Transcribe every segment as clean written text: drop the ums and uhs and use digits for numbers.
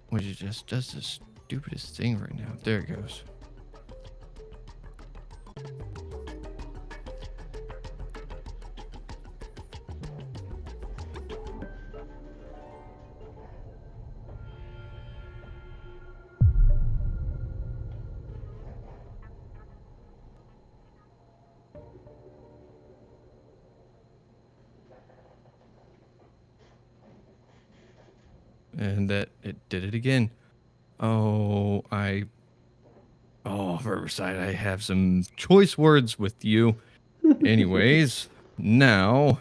which is just does the stupidest thing right now. There it goes. And that it did it again. Oh, Riverside, I have some choice words with you. Anyways, now,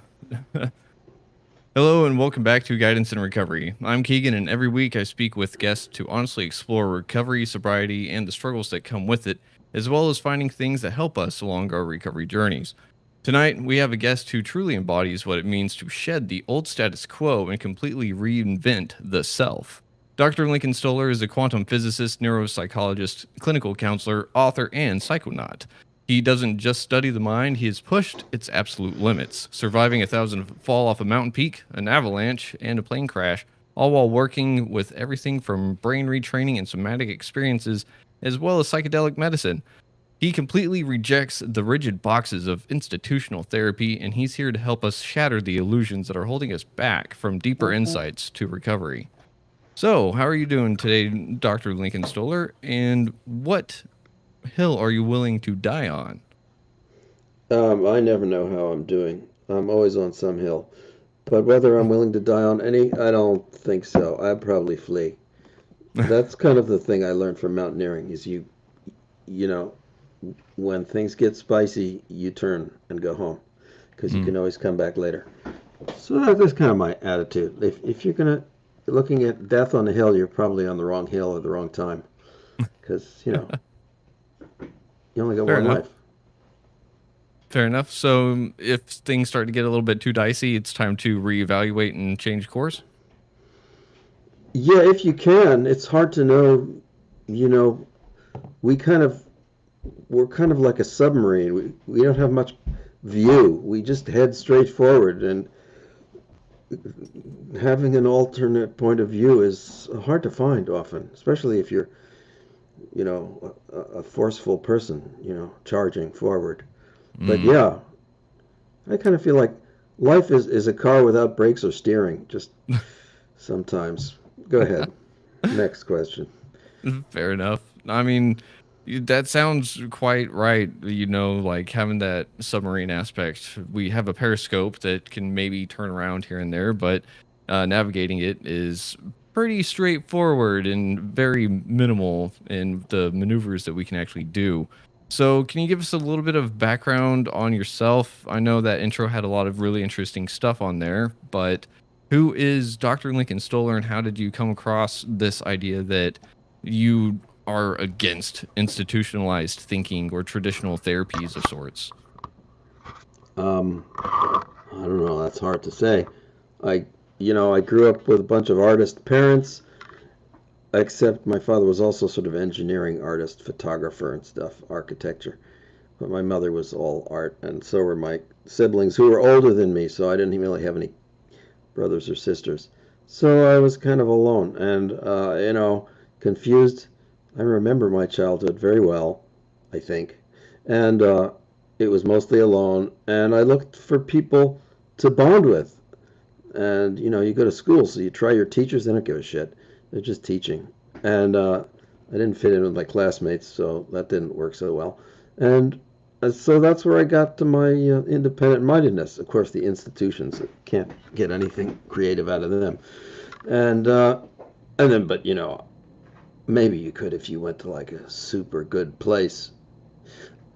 hello and welcome back to Guidance in Recovery. I'm Keegan, and every week I speak with guests to honestly explore recovery, sobriety, and the struggles that come with it, as well as finding things that help us along our recovery journeys. Tonight, we have a guest who truly embodies what it means to shed the old status quo and completely reinvent the self. Dr. Lincoln Stoller is a quantum physicist, neuropsychologist, clinical counselor, author, and psychonaut. He doesn't just study the mind, he has pushed its absolute limits, surviving a thousand fall off a mountain peak, an avalanche, and a plane crash, all while working with everything from brain retraining and somatic experiences, as well as psychedelic medicine. He completely rejects the rigid boxes of institutional therapy, and he's here to help us shatter the illusions that are holding us back from deeper insights to recovery. So, how are you doing today, Dr. Lincoln Stoller? And what hill are you willing to die on? I never know how I'm doing. I'm always on some hill. But whether I'm willing to die on any, I don't think so. I'd probably flee. That's kind of the thing I learned from mountaineering is you know, when things get spicy, you turn and go home because you Hmm. can always come back later. So that's kind of my attitude. If you're gonna looking at death on the hill, you're probably on the wrong hill at the wrong time because you only got Fair one enough. life. Fair enough. So, if things start to get a little bit too dicey, it's time to reevaluate and change course. Yeah, if you can, it's hard to know. You know, we kind of we're kind of like a submarine. We don't have much view. We just head straight forward, and having an alternate point of view is hard to find often, especially if you're, a forceful person, charging forward. But Hmm. yeah, I kind of feel like life is a car without brakes or steering, just sometimes. Go ahead. Next question. Fair enough. I mean, that sounds quite right. Like having that submarine aspect. We have a periscope that can maybe turn around here and there, but navigating it is pretty straightforward and very minimal in the maneuvers that we can actually do. So, can you give us a little bit of background on yourself? I know that intro had a lot of really interesting stuff on there, but who is Dr. Lincoln Stoller and how did you come across this idea that you are against institutionalized thinking or traditional therapies of sorts? I don't know. That's hard to say. I, I grew up with a bunch of artist parents, except my father was also sort of engineering artist, photographer and stuff, architecture. But my mother was all art, and so were my siblings who were older than me, so I didn't really have any brothers or sisters. So I was kind of alone and, confused. I remember my childhood very well, I think. And it was mostly alone, and I looked for people to bond with. And, you go to school, so you try your teachers, they don't give a shit. They're just teaching. And I didn't fit in with my classmates, so that didn't work so well. And so that's where I got to my independent mindedness. Of course, the institutions can't get anything creative out of them. And and then, but maybe you could if you went to like a super good place.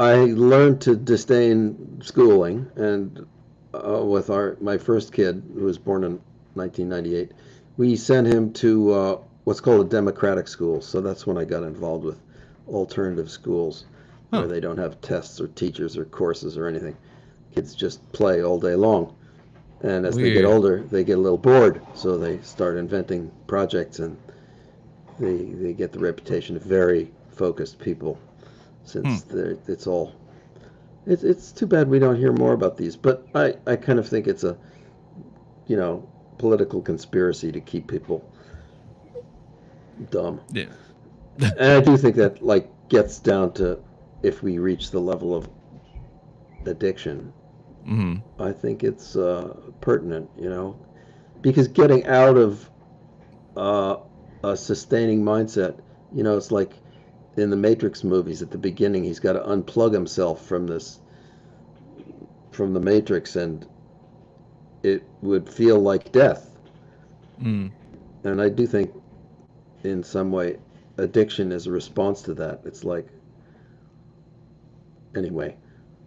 I learned to disdain schooling, and with my first kid, who was born in 1998, we sent him to what's called a democratic school. So that's when I got involved with alternative schools, where Huh. they don't have tests or teachers or courses or anything. Kids just play all day long. And as they get Weird. older, they get a little bored, so they start inventing projects, and they get the reputation of very focused people, Hmm. since it's all it's too bad we don't hear more about these, but I kind of think it's a you know political conspiracy to keep people dumb. Yeah. And I do think that like gets down to if we reach the level of addiction. Mm-hmm. I think it's pertinent, because getting out of uh, a sustaining mindset, it's like in the Matrix movies at the beginning, he's got to unplug himself from the Matrix, and it would feel like death. Mm. And I do think, in some way, addiction is a response to that. It's like, anyway,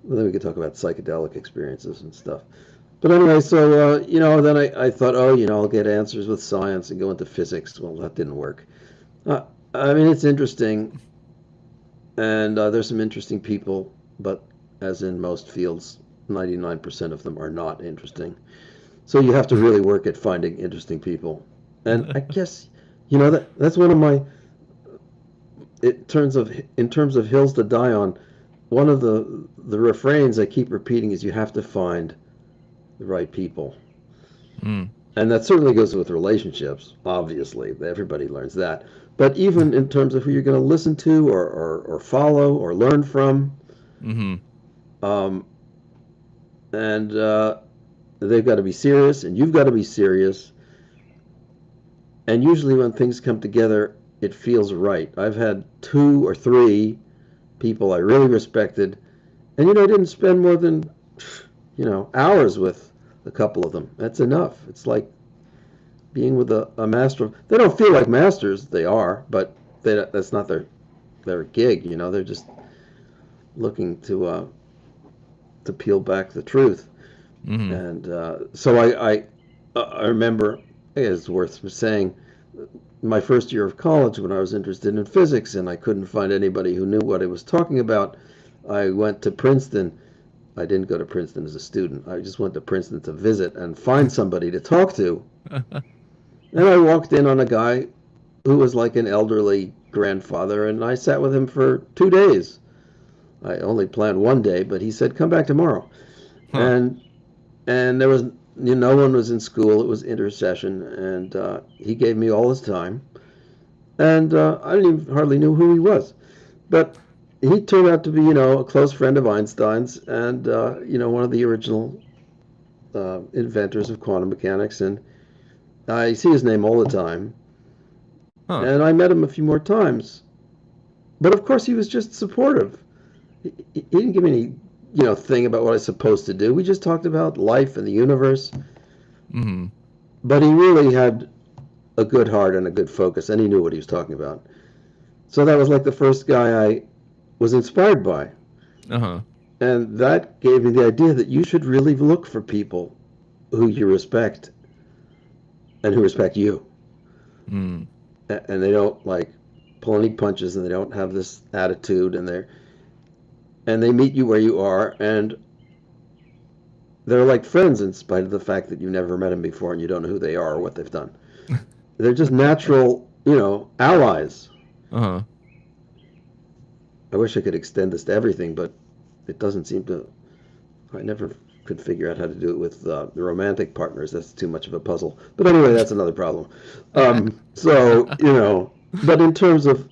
well, then we could talk about psychedelic experiences and stuff. But anyway, so, then I thought, oh, I'll get answers with science and go into physics. Well, that didn't work. Uh, I mean, it's interesting, and there's some interesting people, but as in most fields, 99% of them are not interesting. So you have to really work at finding interesting people. And I guess, that's one of my, in terms of hills to die on, one of the refrains I keep repeating is you have to find the right people. Mm. And that certainly goes with relationships, obviously. Everybody learns that. But even in terms of who you're going to listen to or follow or learn from, Mm-hmm. um, and they've got to be serious, and you've got to be serious. And usually when things come together, it feels right. I've had 2 or 3 people I really respected, and I didn't spend more than hours with a couple of them. That's enough. It's like being with a master. They don't feel like masters. They are, but that's not their gig. They're just looking to peel back the truth. Mm-hmm. And so I remember, it's worth saying, my first year of college when I was interested in physics and I couldn't find anybody who knew what I was talking about, I went to Princeton. I didn't go to Princeton as a student. I just went to Princeton to visit and find somebody to talk to. And I walked in on a guy who was like an elderly grandfather, and I sat with him for 2 days. I only planned one day, but he said, "Come back tomorrow." Huh. And there was no one was in school. It was intersession, and he gave me all his time, and I didn't even hardly knew who he was, but he turned out to be a close friend of Einstein's and one of the original inventors of quantum mechanics, and I see his name all the time, Huh. and I met him a few more times, but of course he was just supportive. He didn't give me any thing about what I was supposed to do. We just talked about life and the universe. Mm-hmm. But he really had a good heart and a good focus, and he knew what he was talking about. So that was like the first guy I was inspired by. Uh-huh. And that gave me the idea that you should really look for people who you respect and who respect you. Mm. And they don't like pull any punches, and they don't have this attitude, and they meet you where you are, and they're like friends in spite of the fact that you've never met them before and you don't know who they are or what they've done. They're just natural, allies. Uh-huh. I wish I could extend this to everything, but it doesn't seem to. I never could figure out how to do it with the romantic partners. That's too much of a puzzle. But anyway, that's another problem. So, but in terms of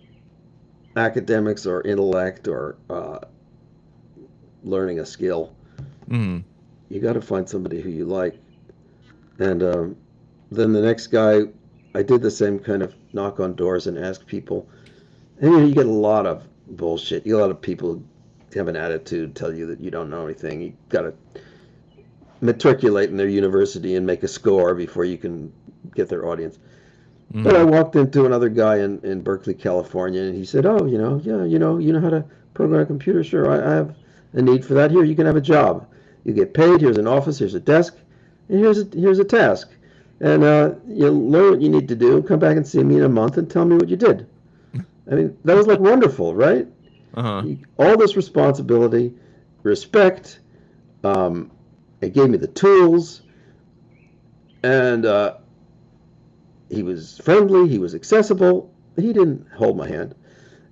academics or intellect or learning a skill, Mm. you got to find somebody who you like. And then the next guy, I did the same kind of knock on doors and ask people. And you get a lot of bullshit. You get a lot of people who have an attitude, tell you that you don't know anything. You got to matriculate in their university and make a score before you can get their audience. But I Mm. walked into another guy in Berkeley, California, and he said, "Oh, yeah, you know how to program a computer? Sure, I have a need for that. Here, you can have a job. You get paid. Here's an office. Here's a desk, and here's a task. And you learn what you need to do. Come back and see me in a month and tell me what you did." I mean, that was like wonderful, right? Uh-huh. All this responsibility, respect. Um, it gave me the tools, and he was friendly. He was accessible. He didn't hold my hand,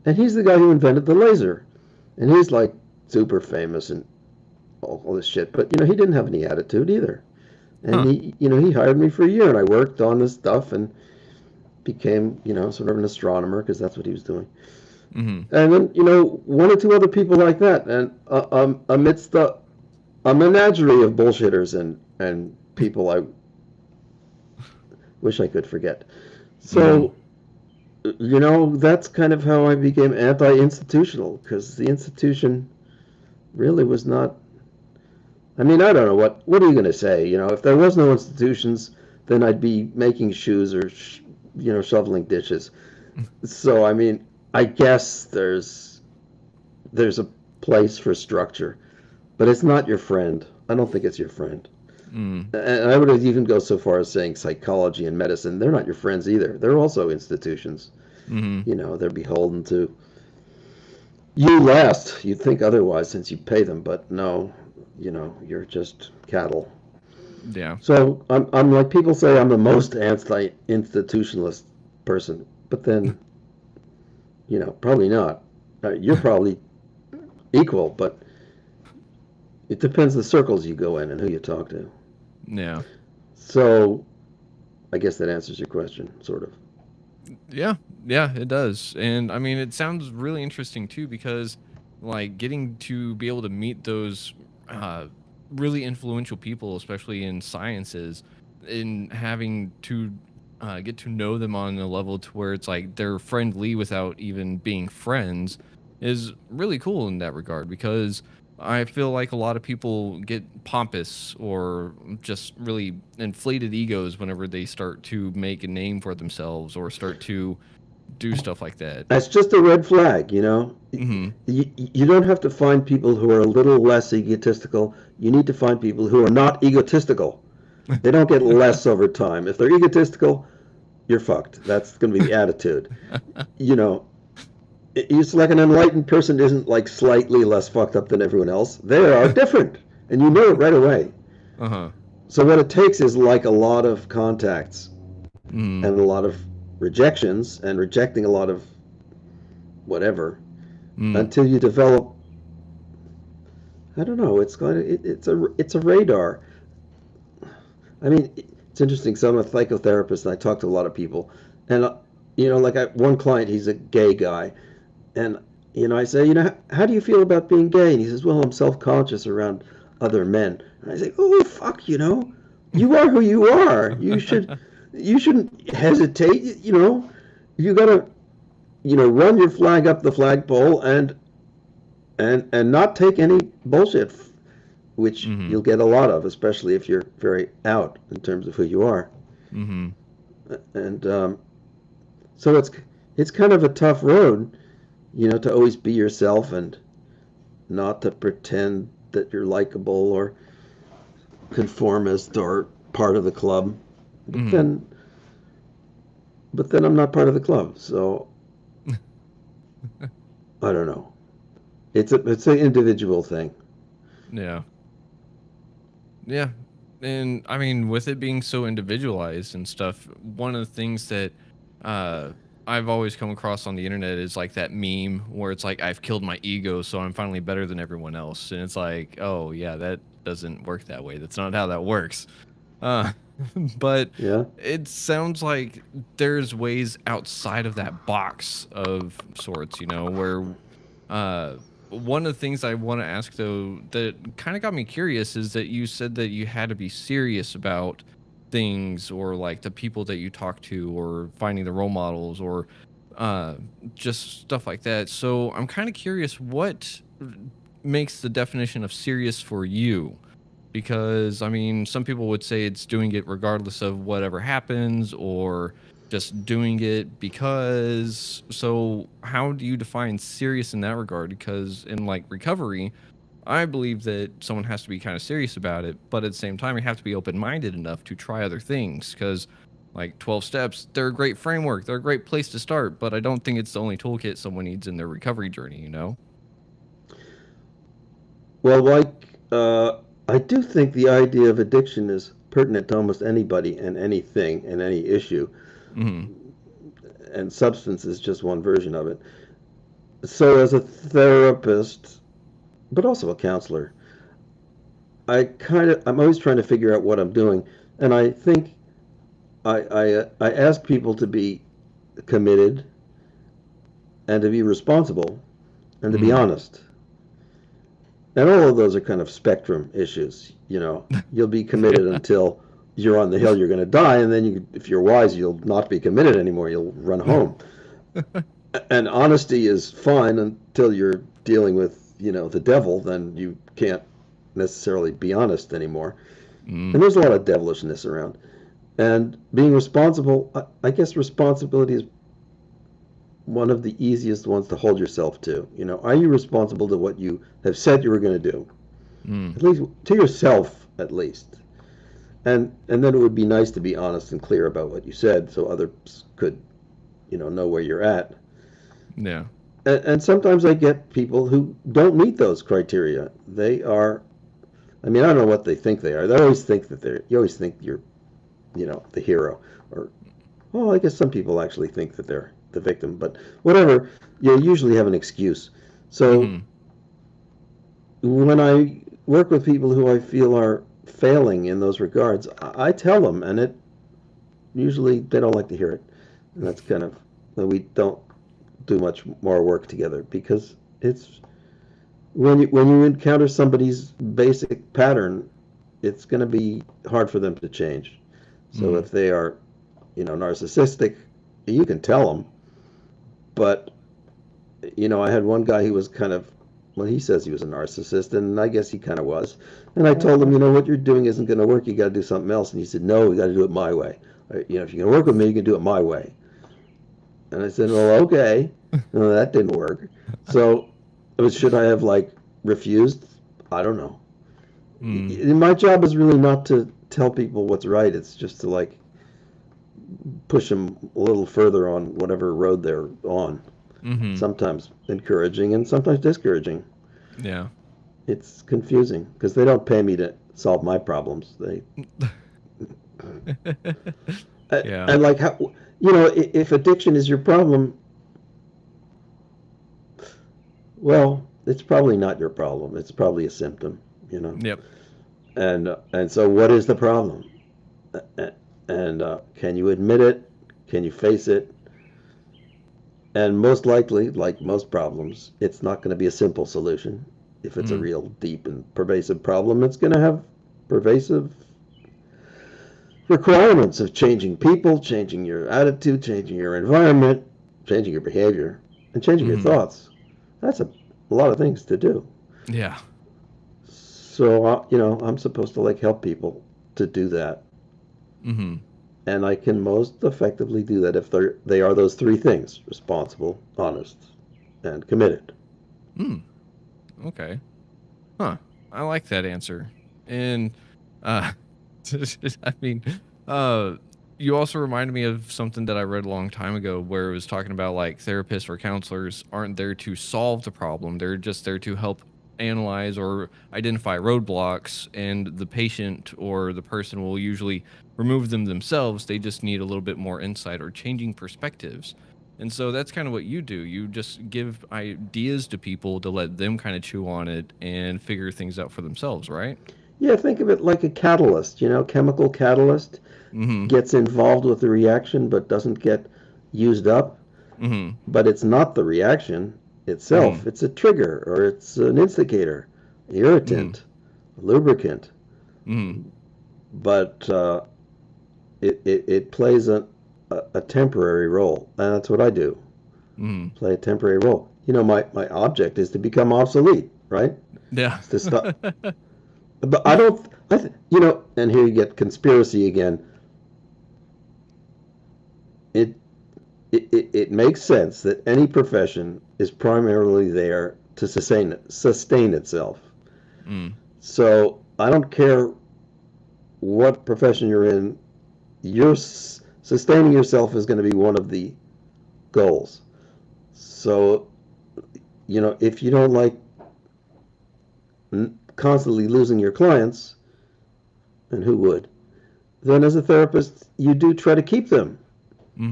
and he's the guy who invented the laser, and he's like super famous and all this shit. But he didn't have any attitude either, and Huh. he hired me for a year, and I worked on this stuff, and became, sort of an astronomer because that's what he was doing. Mm-hmm. And then, one or two other people like that. And amidst a menagerie of bullshitters and people I wish I could forget. Mm-hmm. So, that's kind of how I became anti-institutional, because the institution really was not. I mean, I don't know what are you going to say? If there was no institutions, then I'd be making shoes or shoveling dishes. So, I mean, I guess there's a place for structure, but it's not your friend. I don't think it's your friend. Mm-hmm. And I would even go so far as saying psychology and medicine, they're not your friends either. They're also institutions. Mm-hmm. They're beholden to you last. You'd think otherwise since you pay them, but no, you're just cattle. Yeah. So I'm like, people say I'm the most anti-institutionalist person, but then, probably not. You're probably equal, but it depends the circles you go in and who you talk to. Yeah. So I guess that answers your question, sort of. Yeah, yeah, it does. And I mean, it sounds really interesting too because like getting to be able to meet those uh really influential people, especially in sciences, and having to get to know them on a level to where it's like they're friendly without even being friends is really cool in that regard because I feel like a lot of people get pompous or just really inflated egos whenever they start to make a name for themselves or start to do stuff like that. That's just a red flag. Hmm. You don't have to find people who are a little less egotistical. You need to find people who are not egotistical. They don't get less over time. If they're egotistical, you're fucked. That's going to be the attitude. You know, it's like an enlightened person isn't like slightly less fucked up than everyone else. They are different, and you know it right away. Uh-huh. So what it takes is like a lot of contacts Mm. and a lot of rejections and rejecting a lot of whatever Mm. until you develop. I don't know. It's a radar. I mean, it's interesting. So I'm a psychotherapist, and I talk to a lot of people, and like one client, he's a gay guy, and I say, how do you feel about being gay? And he says, well, I'm self-conscious around other men. And I say, oh fuck, you are who you are. You shouldn't hesitate. You gotta, run your flag up the flagpole and not take any bullshit, which Mhm. you'll get a lot of, especially if you're very out in terms of who you are. Mhm. And so it's kind of a tough road, to always be yourself and not to pretend that you're likable or conformist or part of the club. But Mhm. then, but then I'm not part of the club, so I don't know. It's an individual thing. Yeah. Yeah. And I mean, with it being so individualized and stuff, one of the things that uh I've always come across on the internet is like that meme where it's like I've killed my ego, so I'm finally better than everyone else. And it's like, oh yeah, that doesn't work that way. That's not how that works. Uh but Yeah. it sounds like there's ways outside of that box of sorts, where uh one of the things I want to ask though that kind of got me curious is that you said that you had to be serious about things or like the people that you talk to or finding the role models or uh just stuff like that. So I'm kind of curious what makes the definition of serious for you because I mean, some people would say it's doing it regardless of whatever happens or just doing it because. So, how do you define serious in that regard? Because in like recovery, I believe that someone has to be kind of serious about it, but at the same time, you have to be open minded enough to try other things because. Like 12 steps, they're a great framework. They're a great place to start, but I don't think it's the only toolkit someone needs in their recovery journey. Well, I do think the idea of addiction is pertinent to almost anybody and anything and any issue, Hmm. and substance is just one version of it. So, as a therapist, but also a counselor, I'm always trying to figure out what I'm doing, and I think I ask people to be committed, and to be responsible, and to be honest. And all of those are kind of spectrum issues. You'll be committed until you're on the hill, you're going to die, and then if you're wise, you'll not be committed anymore. You'll run home. And honesty is fine until you're dealing with, the devil. Then you can't necessarily be honest anymore. And there's a lot of devilishness around. And being responsible, I guess responsibility is one of the easiest ones to hold yourself to. Are you responsible to what you have said you were going to do? At least to yourself, at least. And then it would be nice to be honest and clear about what you said, so others could, know where you're at. Yeah. And sometimes I get people who don't meet those criteria. They are, I don't know what they think they are. They always think that you always think you're, the hero. Or, well, I guess some people actually think that they're the victim. But whatever, you usually have an excuse. So when I work with people who I feel are failing in those regards, I tell them, and usually they don't like to hear it. And that's kind of, we don't do much more work together, because it's when you encounter somebody's basic pattern, it's going to be hard for them to change. So if they are, narcissistic, you can tell them. But I had one guy who was kind of, well, he says he was a narcissist, and I guess he kind of was. And I told him, what you're doing isn't going to work. You got to do something else. And he said, no, we got to do it my way. If you're going to work with me, you can do it my way. And I said, well, okay. No, that didn't work. So should I have refused? I don't know. My job is really not to tell people what's right. It's just to push them a little further on whatever road they're on. Sometimes encouraging and sometimes discouraging. Yeah. It's confusing because they don't pay me to solve my problems. They Yeah. And how, if addiction is your problem, well, it's probably not your problem. It's probably a symptom, Yep. And so what is the problem? And can you admit it? Can you face it? And most likely, like most problems, it's not going to be a simple solution. If it's a real deep and pervasive problem, it's going to have pervasive requirements of changing people, changing your attitude, changing your environment, changing your behavior, and changing your thoughts. That's a lot of things to do. Yeah. So, I'm supposed to help people to do that. And I can most effectively do that if they are those three things: responsible, honest, and committed. Okay. Huh. I like that answer. And I mean, you also reminded me of something that I read a long time ago, where it was talking about therapists or counselors aren't there to solve the problem. They're just there to help analyze or identify roadblocks, and the patient or the person will usually remove them themselves. They just need a little bit more insight or changing perspectives. And so that's kind of what you do. You just give ideas to people to let them kind of chew on it and figure things out for themselves, right? Yeah, think of it like a catalyst, chemical catalyst gets involved with the reaction but doesn't get used up. But it's not the reaction itself. It's a trigger, or it's an instigator, irritant, lubricant. But it plays a temporary role, and that's what I do. Play a temporary role. My object is to become obsolete, right? Yeah. It's to stop. But and here you get conspiracy again. It makes sense that any profession is primarily there to sustain itself. So I don't care what profession you're in, sustaining yourself is going to be one of the goals. So, if you don't like constantly losing your clients, and who would, then as a therapist, you do try to keep them,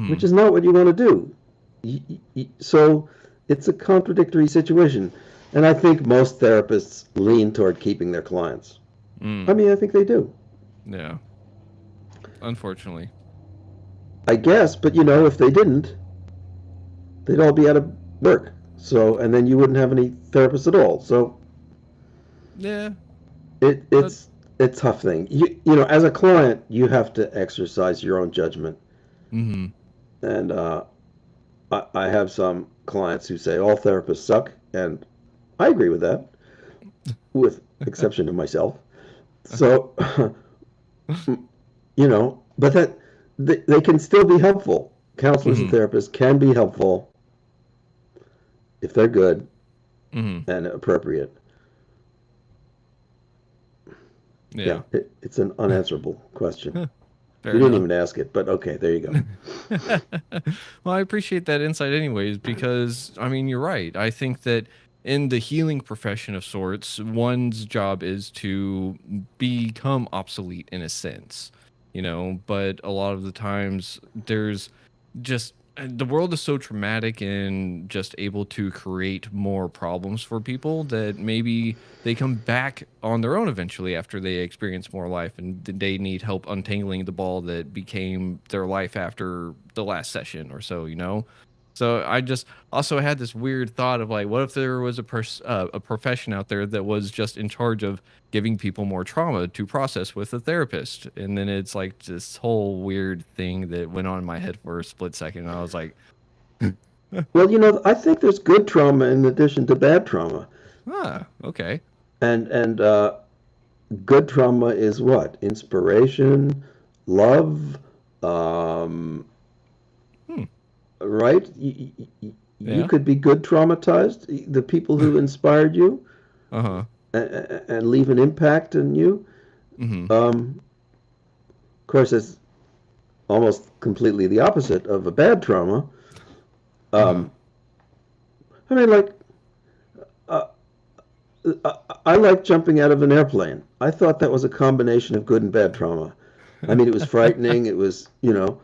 which is not what you want to do. So it's a contradictory situation. And I think most therapists lean toward keeping their clients. I think they do. Yeah. Unfortunately. I guess, but if they didn't, they'd all be out of work. So, and then you wouldn't have any therapists at all. So Yeah. it, But it's a tough thing. You know, as a client, you have to exercise your own judgment. mm-hmm. And I have some clients who say all therapists suck, and I agree with that, with exception of myself. So, you know, but that they can still be helpful. Counselors and Mm-hmm. therapists can be helpful if they're good Mm-hmm. and appropriate. Yeah, Yeah. it's an unanswerable question. Fair You didn't enough. even ask it, but okay, there you go. Well, I appreciate that insight anyways, because I mean, you're right. I think that in the healing profession of sorts, one's job is to become obsolete in a sense, but a lot of the times there's just the world is so traumatic and just able to create more problems for people that maybe they come back on their own eventually after they experience more life and they need help untangling the ball that became their life after the last session or so. So I just also had this weird thought of like, what if there was a profession out there that was just in charge of giving people more trauma to process with a therapist? And then it's like this whole weird thing that went on in my head for a split second. And I was like, Well, you know, I think there's good trauma in addition to bad trauma, okay. and good trauma is what? Inspiration, love, um, Hmm. right? You Yeah. could be good traumatized. The people who inspired you Uh-huh. and leave an impact on you. Mm-hmm. Of course, it's almost completely the opposite of a bad trauma. Uh-huh. Um, I mean, like, uh, I like jumping out of an airplane. I thought that was a combination of good and bad trauma. I mean, it was frightening. It was, you know,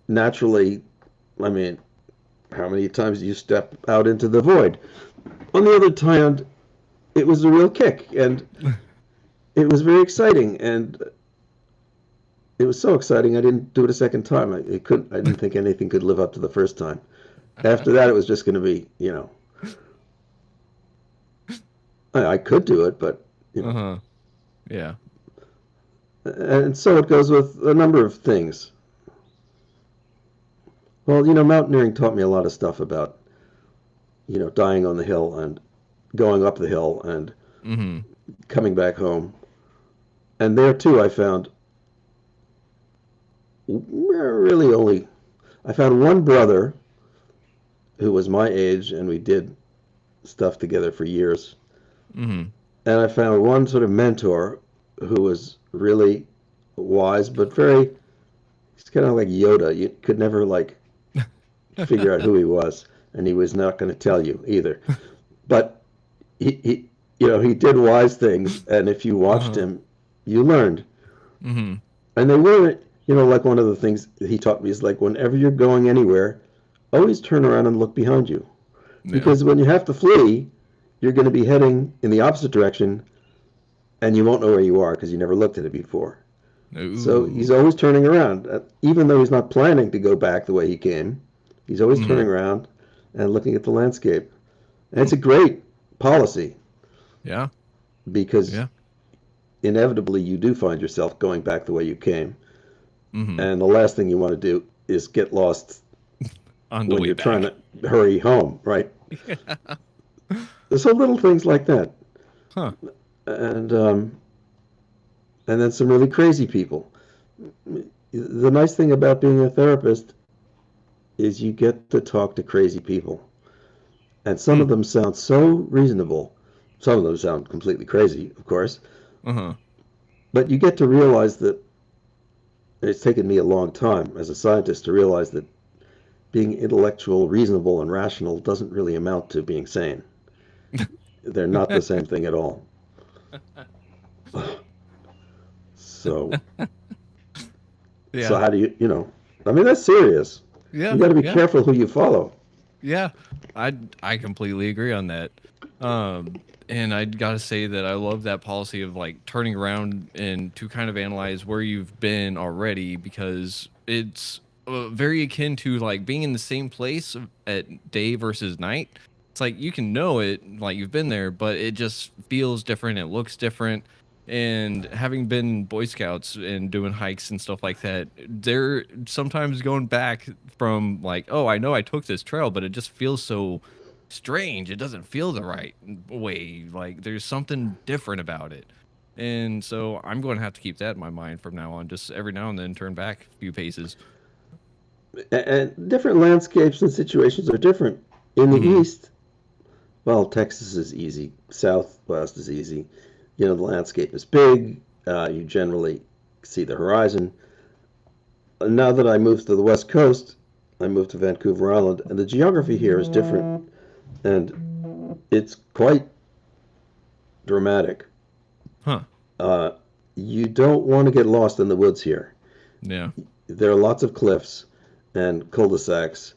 naturally, I mean, how many times do you step out into the void? On the other hand, it was a real kick, and it was very exciting, and it was so exciting I didn't do it a second time. I didn't think anything could live up to the first time. After that, it was just going to be, you know, I could do it, but you know, Uh-huh. Yeah. and so it goes with a number of things. Well, you know, mountaineering taught me a lot of stuff about, you know, dying on the hill and going up the hill and Mm-hmm. coming back home. And there too, I found really only I found one brother who was my age, and we did stuff together for years. Mm-hmm. And I found one sort of mentor who was really wise, but very, he's kind of like Yoda. You could never like figure out who he was, and he was not going to tell you either. But he, you know, he did wise things, and if you watched Uh-huh. him, you learned. Mm-hmm. And they weren't, you know, like one of the things he taught me is like whenever you're going anywhere, always turn around and look behind you. Yeah. Because when you have to flee, you're going to be heading in the opposite direction and you won't know where you are because you never looked at it before. So he's Ooh. always turning around. Even though he's not planning to go back the way he came, he's always Mm-hmm. turning around and looking at the landscape. And Hmm. it's a great policy Yeah. because Yeah. inevitably you do find yourself going back the way you came. Mm-hmm. And the last thing you want to do is get lost On the when way you're trying back. to hurry home, right? Yeah. So little things like that. Huh. And and then some really crazy people. The nice thing about being a therapist is you get to talk to crazy people. And some Hmm. of them sound so reasonable. Some of them sound completely crazy, of course. Uh-huh. But you get to realize that it's taken me a long time as a scientist to realize that being intellectual, reasonable, and rational doesn't really amount to being sane. They're not the same thing at all. So, so Yeah. how do you, you know, I mean, that's serious. You Yeah. got to be Yeah. careful who you follow. Yeah. I completely agree on that. And I gotta say that I love that policy of like turning around and to kind of analyze where you've been already because it's very akin to like being in the same place at day versus night. It's like you can know it, like you've been there, but it just feels different. It looks different. And having been Boy Scouts and doing hikes and stuff like that, they're sometimes going back from like, oh, I know I took this trail, but it just feels so strange. It doesn't feel the right way. Like there's something different about it. And so I'm going to have to keep that in my mind from now on. Just every now and then turn back a few paces. And different landscapes and situations are different. In the Hmm. East, well, Texas is easy. Southwest is easy. You know, the landscape is big. You generally see the horizon. Now that I moved to the West Coast, I moved to Vancouver Island, and the geography here is different, and it's quite dramatic. Huh. Uh, you don't want to get lost in the woods here. Yeah. There are lots of cliffs and cul-de-sacs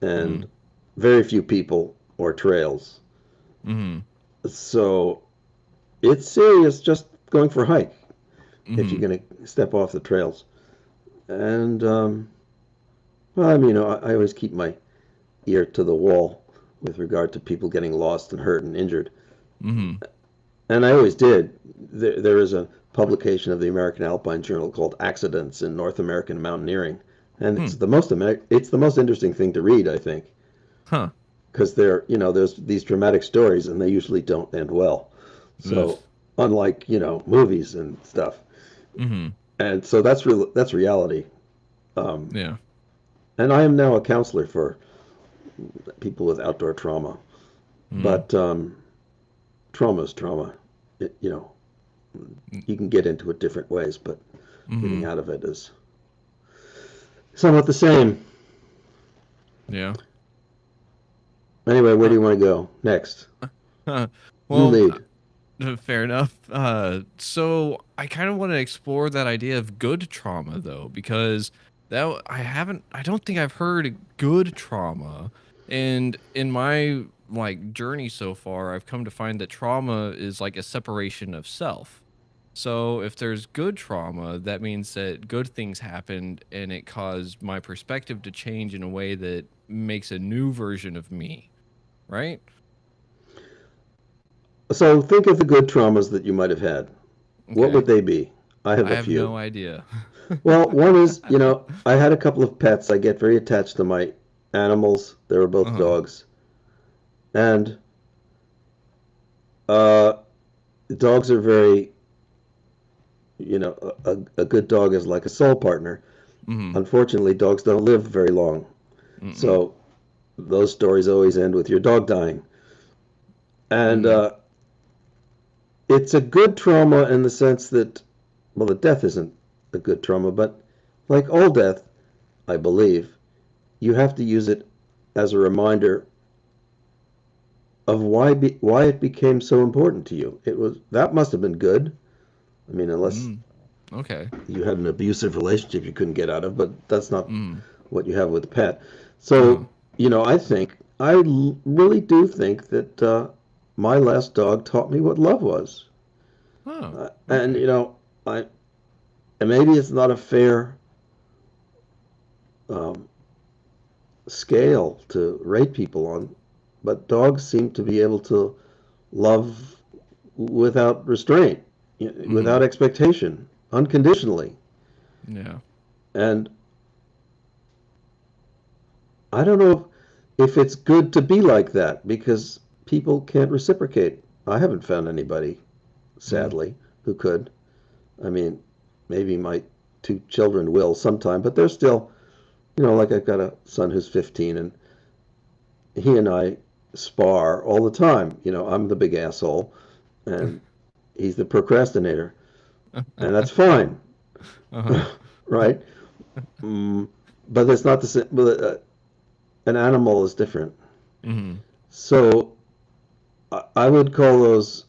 Hmm. and very few people or trails. Hmm. So it's serious just going for a hike if you're Hmm. going to step off the trails. And, well, I mean, I always keep my ear to the wall with regard to people getting lost and hurt and injured. Hmm. And I always did. There is a publication of the American Alpine Journal called Accidents in North American Mountaineering. And Hmm. it's the most interesting thing to read, I think, Huh. because there's these dramatic stories and they usually don't end well. Ugh. So unlike, movies and stuff. Hmm. And so that's reality. Um, Yeah. and I am now a counselor for people with outdoor trauma. Hmm. But trauma is trauma. It, you can get into it different ways, but getting Hmm. out of it is somewhat the same. Yeah. Anyway, where do Uh, you want to go next? You well, lead. fair enough. So I kind of want to explore that idea of good trauma though, because I don't think I've heard good trauma. And in my like journey so far, I've come to find that trauma is like a separation of self. So if there's good trauma, that means that good things happened and it caused my perspective to change in a way that makes a new version of me, right? So think of the good traumas that you might have had. What would Okay. they be? I have I a have no few. idea. Well, one is, I had a couple of pets. I get very attached to my animals. They were both Uh-huh. dogs. And uh, dogs are very, a good dog is like a soul partner. Mhm. Unfortunately, dogs don't live very long. Mm-mm. So those stories always end with your dog dying. And Mhm. it's a good trauma in the sense that, well, the death isn't a good trauma, but like all death, I believe, you have to use it as a reminder of why it became so important to you. That must have been good. I mean, unless Mm. Okay. you had an abusive relationship you couldn't get out of, but that's not Mm. what you have with a pet. Uh-huh. So, I really do think that my last dog taught me what love was. Oh, And, okay. I and maybe it's not a fair um, scale to rate people on, but dogs seem to be able to love without restraint, without Mhm. expectation, unconditionally. Yeah. And I don't know if it's good to be like that because people can't reciprocate. I haven't found anybody, Mm. sadly, who could. I mean, maybe my two children will sometime, but they're still, like I've got a son who's 15 and he and I spar all the time. I'm the big asshole and he's the procrastinator, and that's fine, Uh-huh. right? Mm, but it's not the same. But, an animal is different. Mhm. So I would call those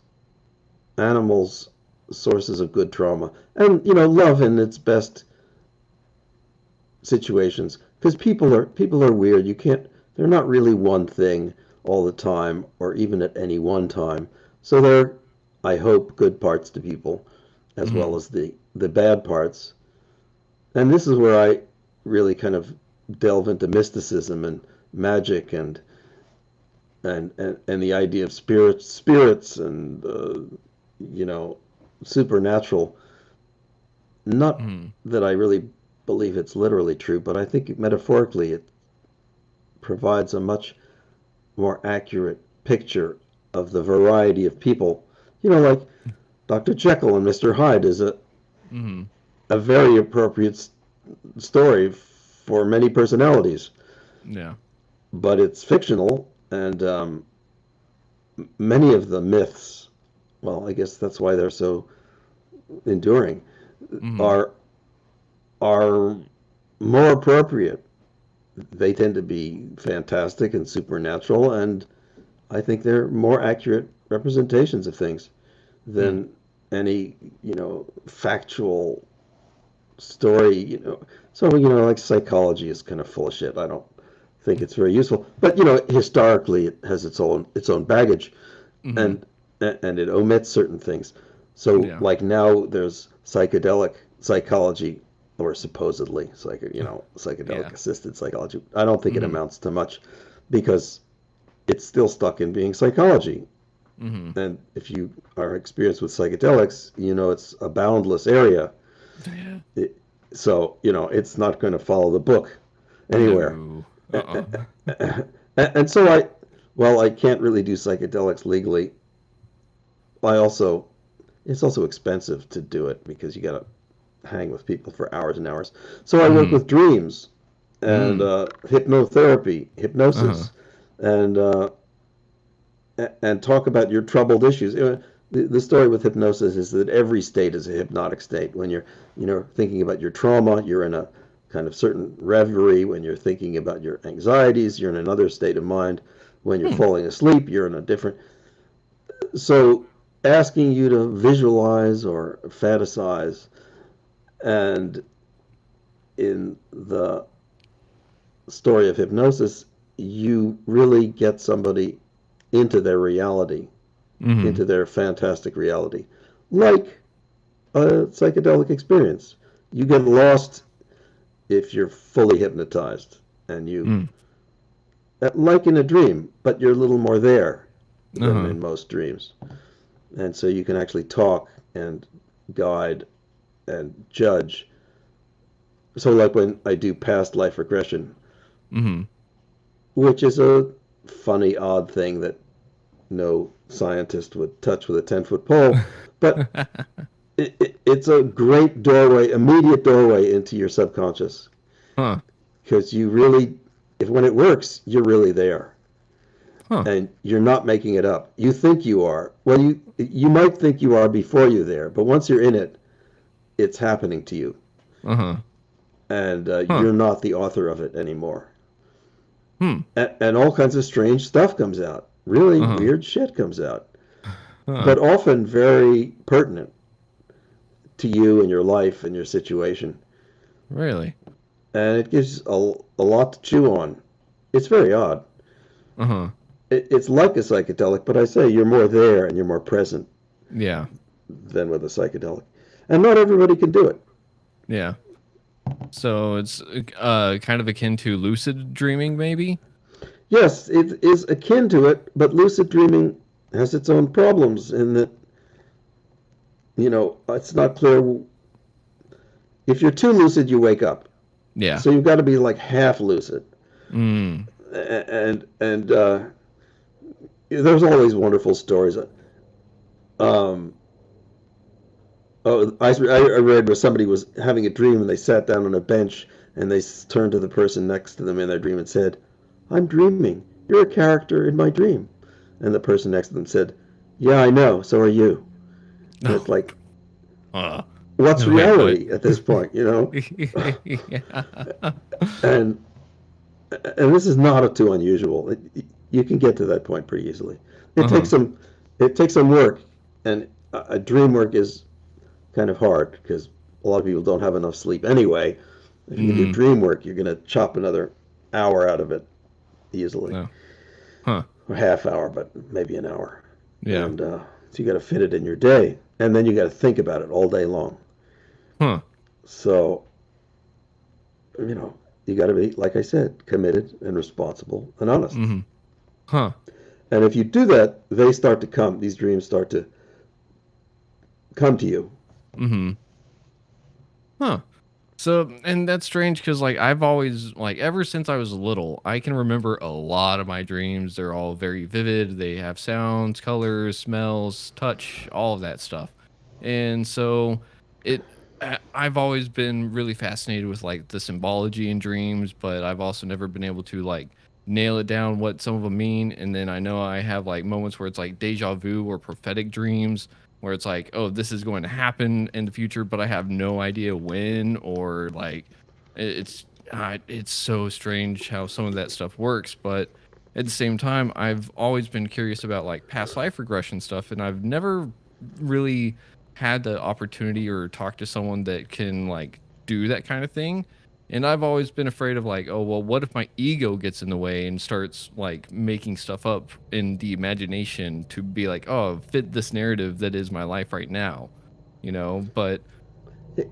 animals sources of good trauma, and love in its best situations. Because people are weird. You can't. They're not really one thing all the time, or even at any one time. So they're, I hope, good parts to people, as well Mhm. as the bad parts. And this is where I really kind of delve into mysticism and magic and the idea of spirits and you know, supernatural. Not Mm. that I really believe it's literally true, but I think metaphorically it provides a much more accurate picture of the variety of people. You know, like Dr. Jekyll and Mr. Hyde is Mm. a very appropriate story for many personalities, Yeah. but it's fictional, and many of the myths, well, I guess that's why they're so enduring, Mm. are are more appropriate. They tend to be fantastic and supernatural, and I think they're more accurate representations of things Mm. than any, you know, factual story, you know. So, you know, like psychology is kind of full of shit. I don't think it's very useful. But, you know, historically it has its own baggage Mm. and and it omits certain things. So, Yeah. like now there's psychedelic psychology or supposedly Yeah. psychedelic assisted psychology. I don't think it Mm. amounts to much because it's still stuck in being psychology. Mm. And if you are experienced with psychedelics, you know it's a boundless area. Yeah. It, so, you know, it's not going to follow the book anywhere. No. Uh-uh. And so well, I can't really do psychedelics legally. I also, it's also expensive to do it because you got to hang with people for hours and hours. So I work Mm. with dreams and Mm. hypnotherapy, Uh-huh. hypnosis, and and talk about your troubled issues. The story with hypnosis is that every state is a hypnotic state. When you're, you know, thinking about your trauma, you're in a kind of certain reverie. When you're thinking about your anxieties, you're in another state of mind. When you're Hmm. falling asleep, you're in a different. So asking you to visualize or fantasize, and in the story of hypnosis, you really get somebody into their reality, Mm. into their fantastic reality, like a psychedelic experience. You get lost if you're fully hypnotized, and you, Mm. like in a dream, but you're a little more there than Uh-huh. in most dreams. And so you can actually talk and guide and judge. So, like when I do past life regression, Mm. which is a funny, odd thing that no scientist would touch with a 10-foot pole, but it's a great doorway, immediate doorway into your subconscious Huh. because you really, if when it works, you're really there Huh. and you're not making it up. You think you are. Well, you might think you are before you're there, but once you're in it, it's happening to you, Uh-huh. and Huh. you're not the author of it anymore. Hmm. And all kinds of strange stuff comes out. Really Uh-huh. weird shit comes out, Huh. but often very pertinent to you and your life and your situation. Really? And it gives a lot to chew on. It's very odd. Uh-huh. It's like a psychedelic, but I say you're more there and you're more present Yeah. than with a psychedelic. And not everybody can do it. Yeah. So it's kind of akin to lucid dreaming, maybe? Yes, it is akin to it, but lucid dreaming has its own problems in that, you know, it's not clear. If you're too lucid, you wake up. Yeah. So you've got to be like half lucid. Mm. And there's all these wonderful stories. Um, I read where somebody was having a dream and they sat down on a bench and they turned to the person next to them in their dream and said, "I'm dreaming. You're a character in my dream." And the person next to them said, "Yeah, I know. So are you." And No. it's like, Uh, what's wait, what? reality at this point, you know? Yeah. And and this is not too unusual. You can get to that point pretty easily. It takes Uh-huh. some it takes some work, and a dream work is kind of hard because a lot of people don't have enough sleep anyway. If you can do Mm. dream work, you're going to chop another hour out of it easily, No. Huh. or half hour, but maybe an hour. Yeah. And so you got to fit it in your day, and then you got to think about it all day long. Huh. So you know, you got to be, like I said, committed and responsible and honest. Mm-hmm. Huh. And if you do that, they start to come. These dreams start to come to you. Mm-hmm. Huh. So, and that's strange because, like, I've always, like, ever since I was little, I can remember a lot of my dreams. They're all very vivid. They have sounds, colors, smells, touch, all of that stuff. And so, I've always been really fascinated with, like, the symbology in dreams, but I've also never been able to, like, nail it down what some of them mean. And then I know I have, like, moments where it's like deja vu or prophetic dreams where it's like, oh, this is going to happen in the future, but I have no idea when, or like it's so strange how some of that stuff works. But at the same time, I've always been curious about like past life regression stuff, and I've never really had the opportunity or talk to someone that can like do that kind of thing. And I've always been afraid of like, oh, well, what if my ego gets in the way and starts like making stuff up in the imagination to be like, oh, fit this narrative that is my life right now, you know? But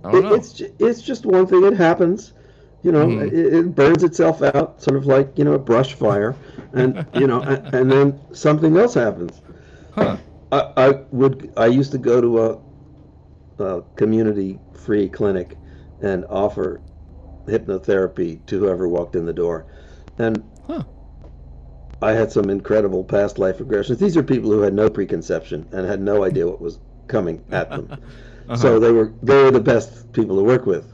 I don't know. It's just one thing. It happens. You know, Hmm. it burns itself out, sort of like, a brush fire, and and then something else happens. Huh. I used to go to a community free clinic and offer hypnotherapy to whoever walked in the door, and Huh. I had some incredible past life regressions. These are people who had no preconception and had no idea what was coming at them. Uh-huh. So they were the best people to work with.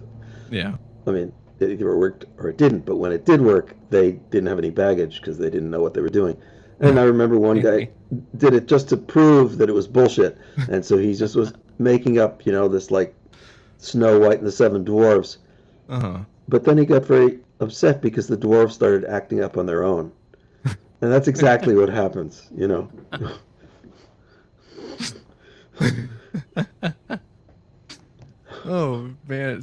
Yeah. I mean, it either worked or it didn't. But when it did work, they didn't have any baggage because they didn't know what they were doing. And I remember one guy did it just to prove that it was bullshit, and so he just was making up, this like Snow White and the Seven Dwarfs. Uh-huh. But then he got very upset because the dwarves started acting up on their own, and that's exactly what happens. Oh man,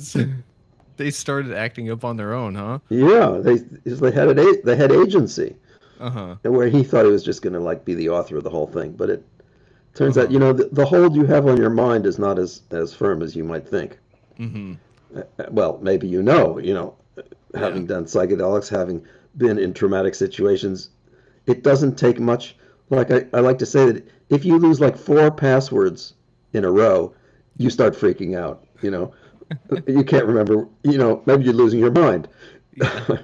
they started acting up on their own, huh? Yeah, they had agency, Uh-huh. and where he thought he was just going to like be the author of the whole thing, but it turns out, Uh-huh. the hold you have on your mind is not as firm as you might think. Mm-hmm. Well, maybe Yeah. having done psychedelics, having been in traumatic situations, it doesn't take much. Like I like to say that if you lose like four passwords in a row, you start freaking out. You can't remember. Maybe you're losing your mind. Yeah.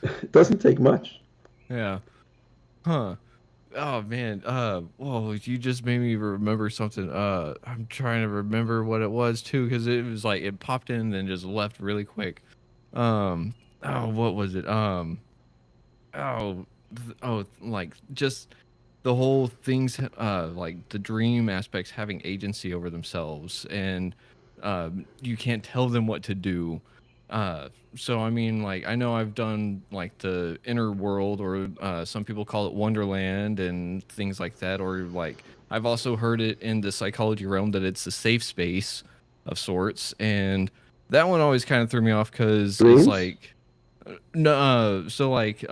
It doesn't take much. Yeah. Huh. Oh man, whoa, you just made me remember something. I'm trying to remember what it was too, because it was like it popped in and then just left really quick. Oh, what was it? Like just the whole things, like the dream aspects having agency over themselves, and you can't tell them what to do. So I mean, like I know I've done like the inner world, or some people call it Wonderland and things like that, or like I've also heard it in the psychology realm that it's a safe space of sorts, and that one always kind of threw me off because it's Dreams? like no, so like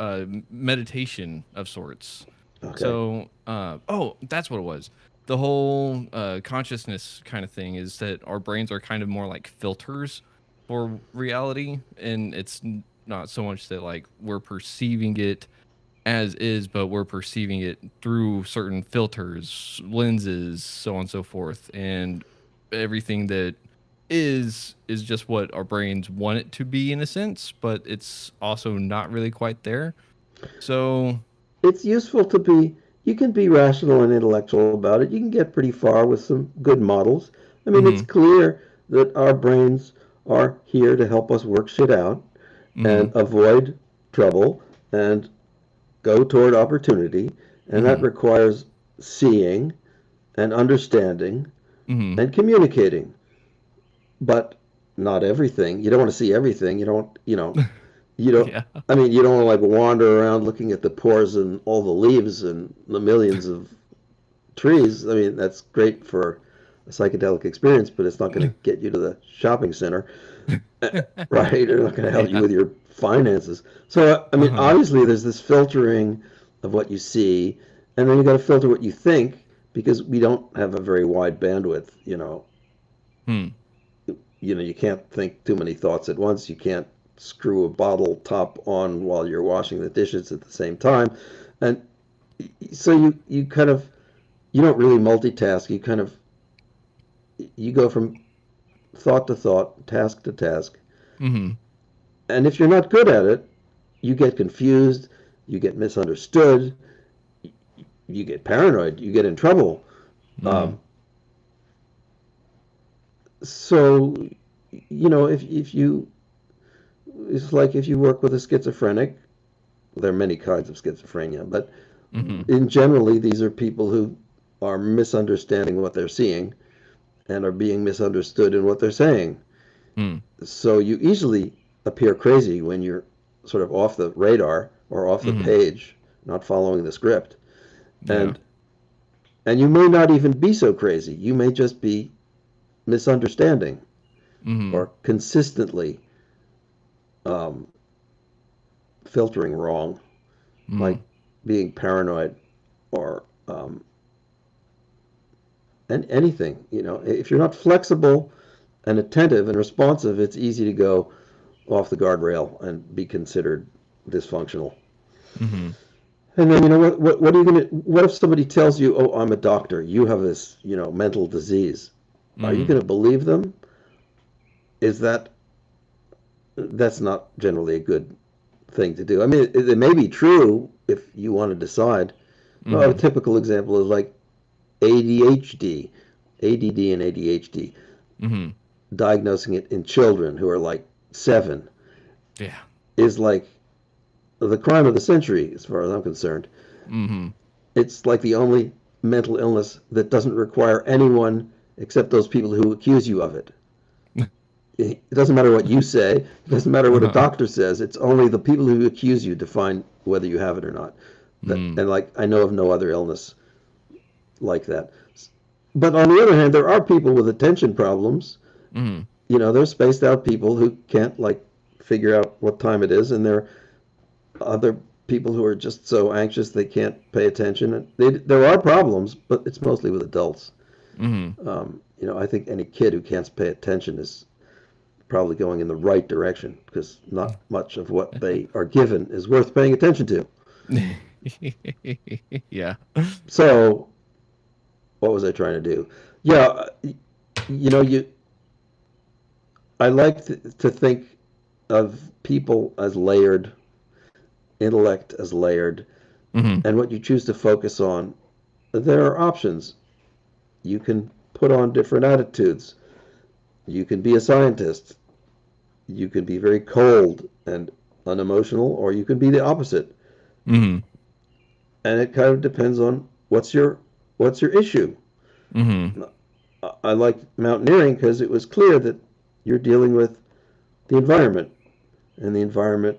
meditation of sorts. Okay. So, oh, that's what it was. The whole consciousness kind of thing is that our brains are kind of more like filters for reality, and it's not so much that like we're perceiving it as is, but we're perceiving it through certain filters, lenses, so on and so forth, and everything that is just what our brains want it to be in a sense, but it's also not really quite there. So, It's useful to be. You can be rational and intellectual about it. You can get pretty far with some good models. I mean, it's mhm, clear that our brains are here to help us work shit out and mhm, avoid trouble and go toward opportunity. And that mhm, requires seeing and understanding mhm. and communicating. But not everything. You don't want to see everything. You don't, Yeah. I mean, you don't want to like wander around looking at the pores and all the leaves and the millions of trees. I mean, that's great for a psychedelic experience, but it's not going to get you to the shopping center, right? It's not going to help you Yeah. with your finances. So, I mean, Uh-huh. obviously, there's this filtering of what you see, and then you got to filter what you think because we don't have a very wide bandwidth. Hmm. You can't think too many thoughts at once. You can't. screw a bottle top on while you're washing the dishes at the same time. And so you kind of, you don't really multitask. You kind of, you go from thought to thought, task to task. Mm-hmm. And if you're not good at it, you get confused, you get misunderstood, you get paranoid, you get in trouble. Mm-hmm. Um, so, if you, it's like if you work with a schizophrenic, there are many kinds of schizophrenia, but Mm-hmm. in generally, these are people who are misunderstanding what they're seeing and are being misunderstood in what they're saying. Mm. So you easily appear crazy when you're sort of off the radar or off the Mm-hmm. page, not following the script. Yeah. And and you may not even be so crazy. You may just be misunderstanding Mm-hmm. or consistently um, filtering wrong, Mm-hmm. like being paranoid or anything. If you're not flexible and attentive and responsive, it's easy to go off the guardrail and be considered dysfunctional. Mm-hmm. And then, what are you going to, what if somebody tells you, oh, I'm a doctor, you have this, mental disease? Are you Mm-hmm. going to believe them? Is that's not generally a good thing to do. I mean, it may be true if you want to decide. Well, a Mm-hmm. typical example is like ADHD, ADD and ADHD, Mm-hmm. diagnosing it in children who are like 7 Yeah. is like the crime of the century, as far as I'm concerned. Mm-hmm. It's like the only mental illness that doesn't require anyone except those people who accuse you of it. It doesn't matter what you say. It doesn't matter what a Uh-huh. doctor says. It's only the people who accuse you define whether you have it or not. Mm. And like I know of no other illness like that. But on the other hand, there are people with attention problems. Mm-hmm. There's spaced out people who can't like figure out what time it is, and there are other people who are just so anxious they can't pay attention. There are problems, but it's mostly with adults. Mm-hmm. I think any kid who can't pay attention is probably going in the right direction because not much of what they are given is worth paying attention to. Yeah. So, what was I trying to do? Yeah, you. I like to think of people as layered, intellect as layered, Mm-hmm. and what you choose to focus on. There are options. You can put on different attitudes. You can be a scientist. You can be very cold and unemotional, or you can be the opposite. Mm-hmm. And it kind of depends on what's your issue. Mm-hmm. I like mountaineering because it was clear that you're dealing with the environment, and the environment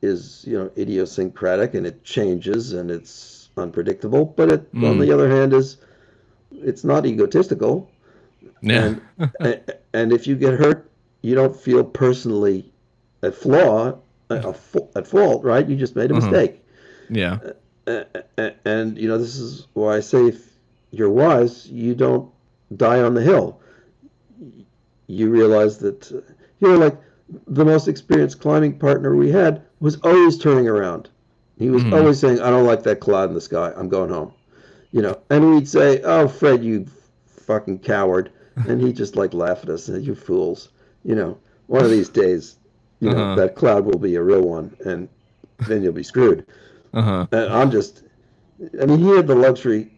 is idiosyncratic and it changes and it's unpredictable. But on Mm. the other hand, it's not egotistical, Yeah. and and if you get hurt, you don't feel personally at flaw at fault, right? You just made a Uh-huh. mistake. Yeah. And this is why I say if you're wise, you don't die on the hill. You realize that like the most experienced climbing partner we had was always turning around. He was Mm-hmm. always saying, "I don't like that cloud in the sky. I'm going home." And we'd say, "Oh, Fred, you fucking coward," and he'd just like laugh at us and say, "You fools." One of these days, Uh-huh. that cloud will be a real one, and then you'll be screwed. Uh-huh. And I mean, he had the luxury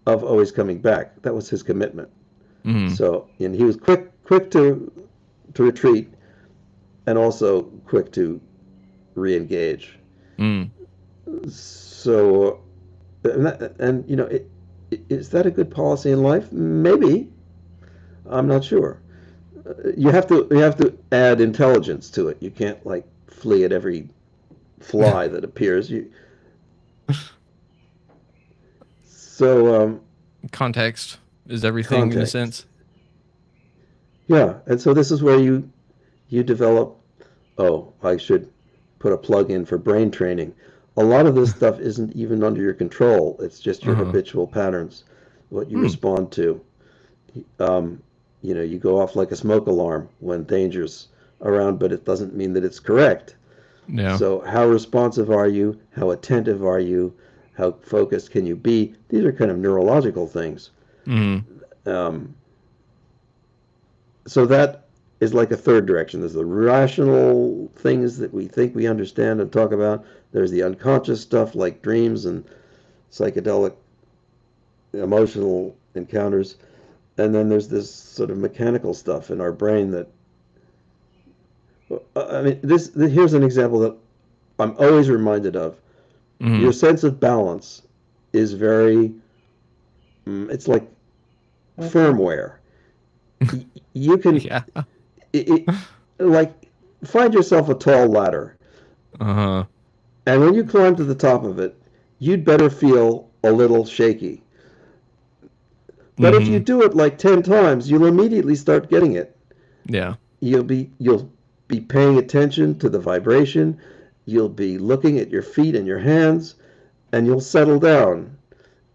of always coming back. That was his commitment. Mm-hmm. So, and he was quick to retreat, and also quick to re-engage. Mm. So, and is that a good policy in life? Maybe. I'm not sure. You have to add intelligence to it. You can't like flee at every fly that appears. So Context is everything in a context. sense. Yeah, and so this is where you develop. Oh, I should put a plug in for brain training. A lot of this stuff isn't even under your control. It's just your Uh-huh. habitual patterns, what you Hmm. respond to. Um, you go off like a smoke alarm when dangers around, but it doesn't mean that it's correct. Yeah. So how responsive are you? How attentive are you? How focused can you be? These are kind of neurological things. Mm. Um, so that is like a third direction. There's the rational things that we think we understand and talk about. There's the unconscious stuff like dreams and psychedelic emotional encounters. And then there's this sort of mechanical stuff in our brain that, I mean, here's an example that I'm always reminded of. Your Mm. sense of balance is very, it's like firmware. You can, Yeah. it, like, find yourself a tall ladder. Uh-huh. And when you climb to the top of it, you'd better feel a little shaky. But if you Mm-hmm. do it like 10 times, you'll immediately start getting it. Yeah. You'll be paying attention to the vibration, you'll be looking at your feet and your hands, and you'll settle down.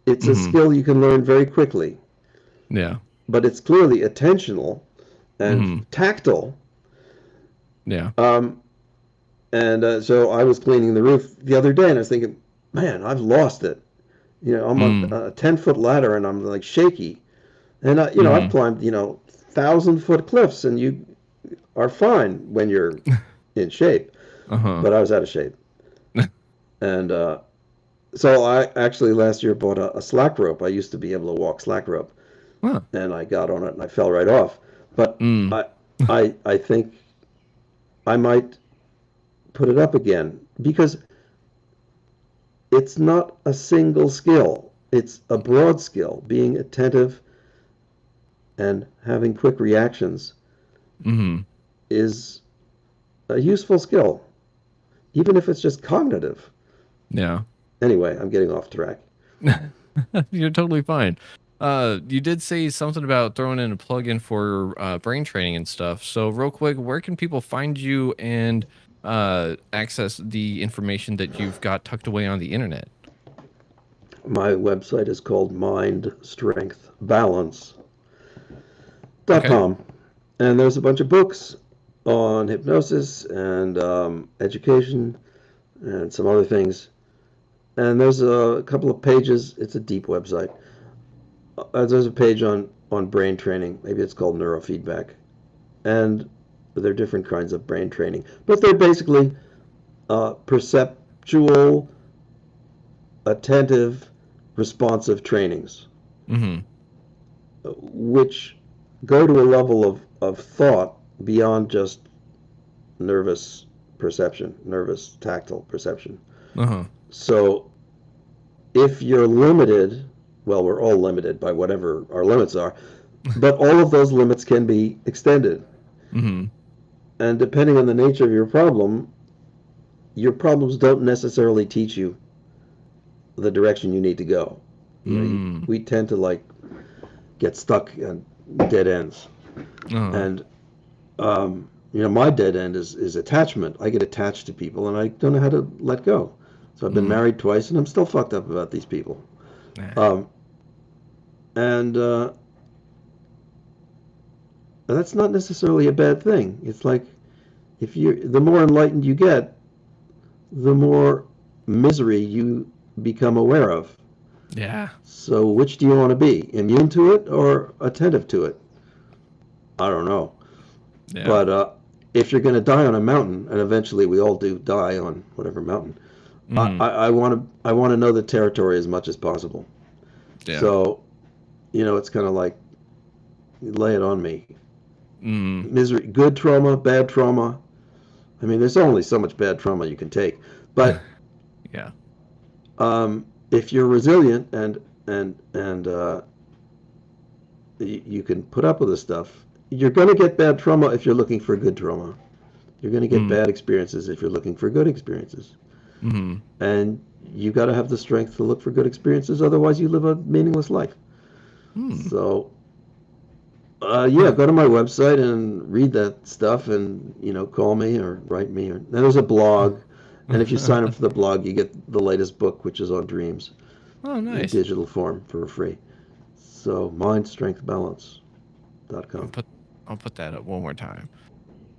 It's a Mm-hmm. skill you can learn very quickly, Yeah. but it's clearly attentional and Mm-hmm. tactile. Yeah. Um, and so I was cleaning the roof the other day, and I was thinking, man, I've lost it. I'm on Mm. a 10-foot ladder, and I'm like shaky. And I've Mm-hmm. climbed 1,000-foot cliffs, and you are fine when you're in shape. Uh-huh. But I was out of shape, and so I actually last year bought a slack rope. I used to be able to walk slack rope, Huh. and I got on it and I fell right off. But Mm. I think I might put it up again because it's not a single skill. It's a broad skill. Being attentive and having quick reactions Mm-hmm. is a useful skill, even if it's just cognitive. Yeah. Anyway, I'm getting off track. You're totally fine. You did say something about throwing in a plug-in for brain training and stuff. So real quick, where can people find you and access the information that you've got tucked away on the internet? My website is called Okay. mindstrengthbalance.com. And there's a bunch of books on hypnosis and education and some other things. And there's a couple of pages. It's a deep website. There's a page on brain training. Maybe it's called neurofeedback. And there are different kinds of brain training. But they're basically perceptual, attentive, responsive trainings, Mm-hmm. which go to a level of thought beyond just nervous perception, nervous tactile perception. Uh-huh. So if you're limited, well, we're all limited by whatever our limits are, but all of those limits can be extended. Mm-hmm. And depending on the nature of your problems don't necessarily teach you the direction you need to go. Mm. We tend to like get stuck on dead ends. Uh-huh. And my dead end is attachment. I get attached to people, and I don't know how to let go. So I've been Mm. married twice, and I'm still fucked up about these people. Nah. Um, and that's not necessarily a bad thing. It's like the more enlightened you get, the more misery you become aware of. Yeah. So which do you want to be? Immune to it or attentive to it? I don't know. Yeah. But if you're going to die on a mountain, and eventually we all do die on whatever mountain, Mm-hmm. I want to know the territory as much as possible. Yeah. So it's kind of like lay it on me. Mm. Misery, good trauma, bad trauma. I mean, there's only so much bad trauma you can take. But Yeah. if you're resilient and you can put up with this stuff, you're going to get bad trauma if you're looking for good trauma. You're going to get Mm. bad experiences if you're looking for good experiences. Mm-hmm. And you got to have the strength to look for good experiences, otherwise you live a meaningless life. Mm. So yeah, go to my website and read that stuff, and call me or write me. Or there's a blog, and if you sign up for the blog, you get the latest book, which is on dreams, Oh, in nice. digital form for free. So mindstrengthbalance.com. I'll put I'll put that up one more time.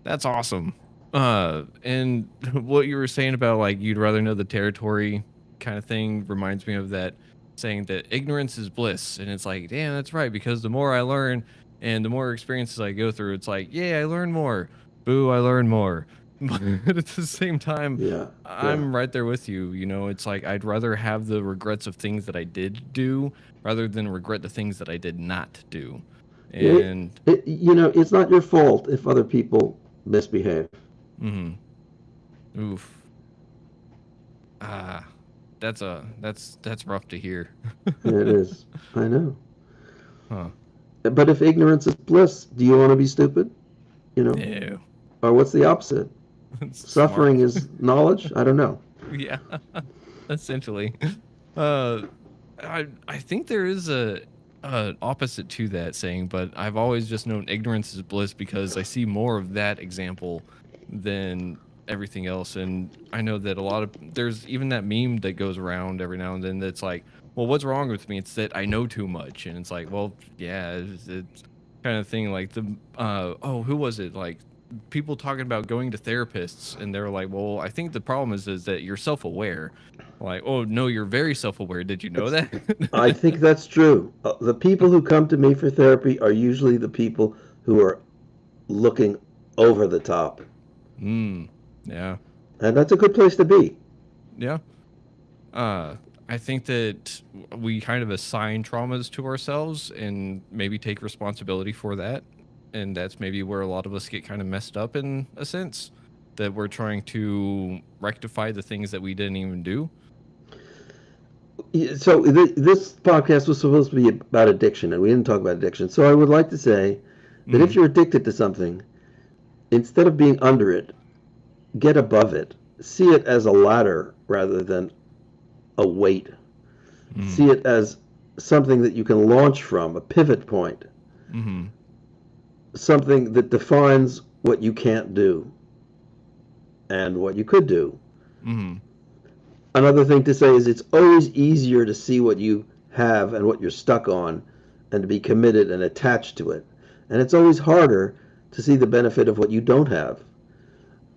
That's awesome. And what you were saying about like you'd rather know the territory kind of thing reminds me of that saying that ignorance is bliss. And it's like, damn, that's right. Because the more I learn and the more experiences I go through, it's like, yeah, I learn more. Boo, I learn more. But at the same time, Yeah, yeah. I'm right there with you. You know, it's like I'd rather have the regrets of things that I did do rather than regret the things that I did not do. It, And it's not your fault if other people misbehave. mhm, oof. Ah, that's rough to hear. It is. I know. Huh. But if ignorance is bliss, do you want to be stupid? You know? No. Or what's the opposite? It's smart. Suffering is knowledge? I don't know. Yeah. Essentially. Uh I think there is a opposite to that saying, but I've always just known ignorance is bliss because I see more of that example than everything else. And I know that a lot of there's even that meme that goes around every now and then that's like, well, what's wrong with me? It's that I know too much. And it's like, well, yeah, it's kind of thing like the oh, who was it? Like people talking about going to therapists and they're like, well, I think the problem is that you're self-aware. Like, oh no, you're very self-aware. Did you know It's, that? I think that's true. The people who come to me for therapy are usually the people who are looking over the top. Mm, yeah, And that's a good place to be. yeah. Uh, I think that we kind of assign traumas to ourselves and maybe take responsibility for that. And that's maybe where a lot of us get kind of messed up in a sense that we're trying to rectify the things that we didn't even do. So this podcast was supposed to be about addiction, and we didn't talk about addiction. So I would like to say that Mm, if you're addicted to something, instead of being under it, get above it. See it as a ladder rather than a weight. mm, See it as something that you can launch from, a pivot point, mm, something that defines what you can't do and what you could do. mm, Another thing to say is it's always easier to see what you have and what you're stuck on and to be committed and attached to it. And it's always harder to see the benefit of what you don't have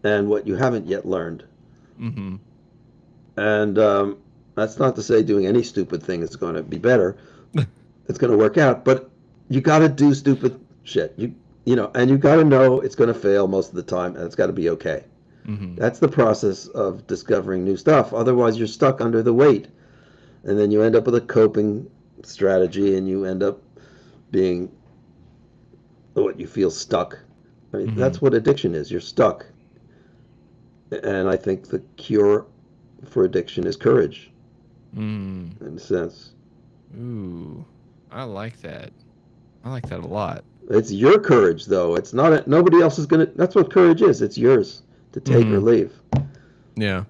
and what you haven't yet learned. mm, And that's not to say doing any stupid thing is going to be better. It's going to work out, but you got to do stupid shit. And you got to know it's going to fail most of the time, and it's got to be okay. mm, That's the process of discovering new stuff. Otherwise, you're stuck under the weight, and then you end up with a coping strategy, and you end up being what you feel stuck. I mean, mm, that's what addiction is. You're stuck, and I think the cure for addiction is courage, mm. in a sense. Ooh, I like that. I like that a lot. It's your courage, though. It's not nobody else is gonna. That's what courage is. It's yours to take or Mm, leave. yeah.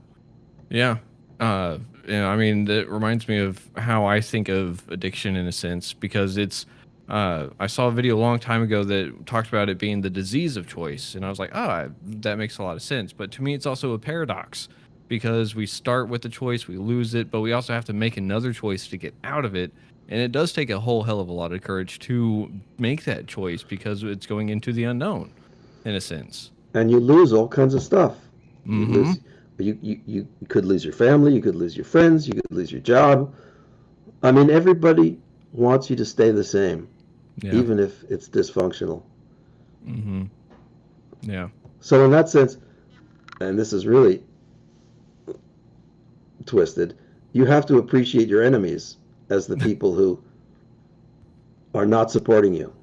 Yeah. I mean, that reminds me of how I think of addiction in a sense because I saw a video a long time ago that talked about it being the disease of choice. And I was like, oh, that makes a lot of sense. But to me, it's also a paradox because we start with the choice, we lose it, but we also have to make another choice to get out of it. And it does take a whole hell of a lot of courage to make that choice because it's going into the unknown in a sense. And you lose all kinds of stuff. You Mm-hmm. lose. You could lose your family. You could lose your friends. You could lose your job. I mean, everybody wants you to stay the same, Yeah. even if it's dysfunctional. Mm-hmm. Yeah. So in that sense, and this is really twisted, you have to appreciate your enemies as the people who are not supporting you.